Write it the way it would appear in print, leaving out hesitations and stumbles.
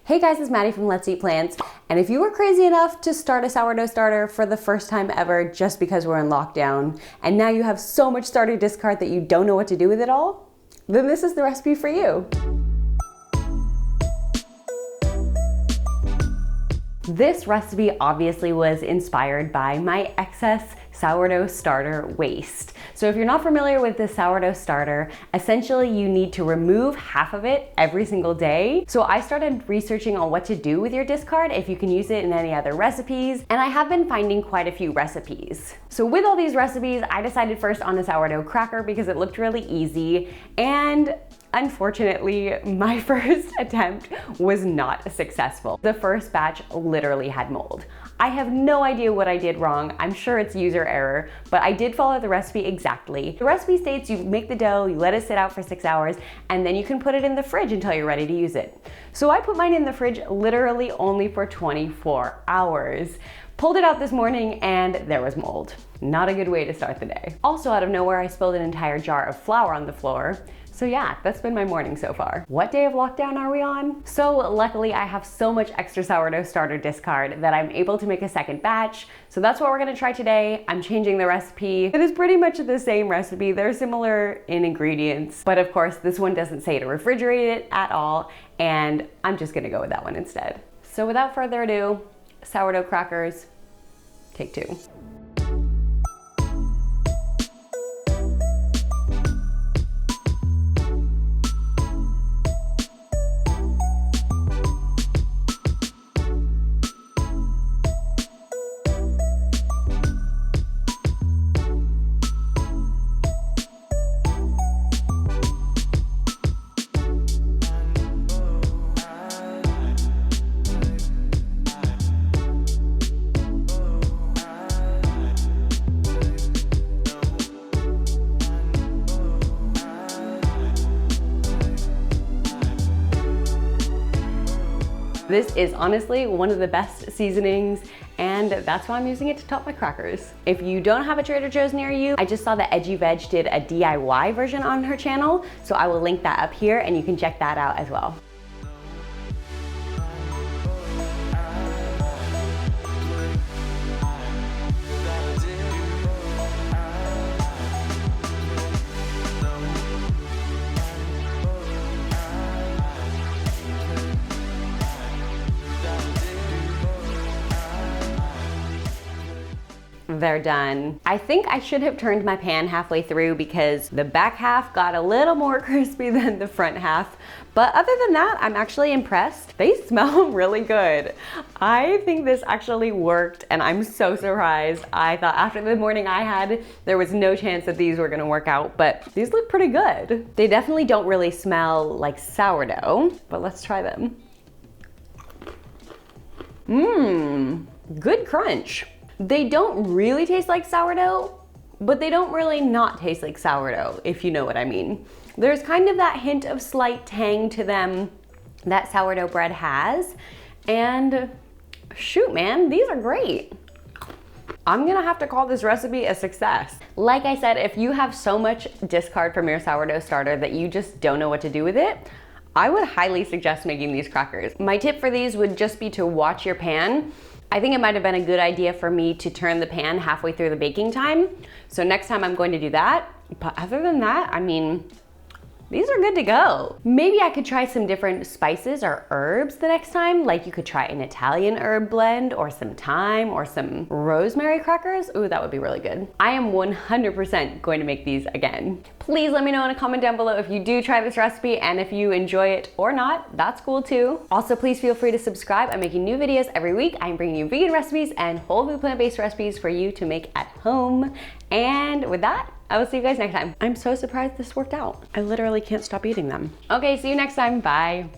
Hey guys, it's Maddie from Let's Eat Plants, and if you were crazy enough to start a sourdough starter for the first time ever just because we're in lockdown, and now you have so much starter discard that you don't know what to do with it all, then this is the recipe for you. This recipe obviously was inspired by my excess sourdough starter waste. So if you're not familiar with the sourdough starter, essentially you need to remove half of it every single day. So I started researching on what to do with your discard, if you can use it in any other recipes, and I have been finding quite a few recipes. So with all these recipes, I decided first on a sourdough cracker because it looked really easy, and unfortunately, my first attempt was not successful. The first batch literally had mold. I have no idea what I did wrong. I'm sure it's user error, but I did follow the recipe exactly. The recipe states you make the dough, you let it sit out for 6 hours, and then you can put it in the fridge until you're ready to use it. So I put mine in the fridge literally only for 24 hours. Pulled it out this morning and there was mold. Not a good way to start the day. Also out of nowhere, I spilled an entire jar of flour on the floor. So yeah, that's been my morning so far. What day of lockdown are we on? So luckily I have so much extra sourdough starter discard that I'm able to make a second batch. So that's what we're gonna try today. I'm changing the recipe. It is pretty much the same recipe. They're similar in ingredients, but of course this one doesn't say to refrigerate it at all, and I'm just gonna go with that one instead. So without further ado, sourdough crackers, take 2. This is honestly one of the best seasonings, and that's why I'm using it to top my crackers. If you don't have a Trader Joe's near you, I just saw that Edgy Veg did a DIY version on her channel, so I will link that up here and you can check that out as well. They're done. I think I should have turned my pan halfway through because the back half got a little more crispy than the front half. But other than that, I'm actually impressed. They smell really good. I think this actually worked and I'm so surprised. I thought after the morning I had, there was no chance that these were gonna work out, but these look pretty good. They definitely don't really smell like sourdough, but let's try them. Good crunch. They don't really taste like sourdough, but they don't really not taste like sourdough, if you know what I mean. There's kind of that hint of slight tang to them that sourdough bread has, and shoot man, these are great. I'm gonna have to call this recipe a success. Like I said, if you have so much discard from your sourdough starter that you just don't know what to do with it, I would highly suggest making these crackers. My tip for these would just be to watch your pan. I think it might have been a good idea for me to turn the pan halfway through the baking time. So next time I'm going to do that. But other than that, I mean, these are good to go. Maybe I could try some different spices or herbs the next time. Like you could try an Italian herb blend or some thyme or some rosemary crackers. Ooh, that would be really good. I am 100% going to make these again. Please let me know in a comment down below if you do try this recipe and if you enjoy it or not. That's cool too. Also, please feel free to subscribe. I'm making new videos every week. I'm bringing you vegan recipes and whole food plant-based recipes for you to make at home. And with that, I will see you guys next time. I'm so surprised this worked out. I literally can't stop eating them. Okay, see you next time. Bye.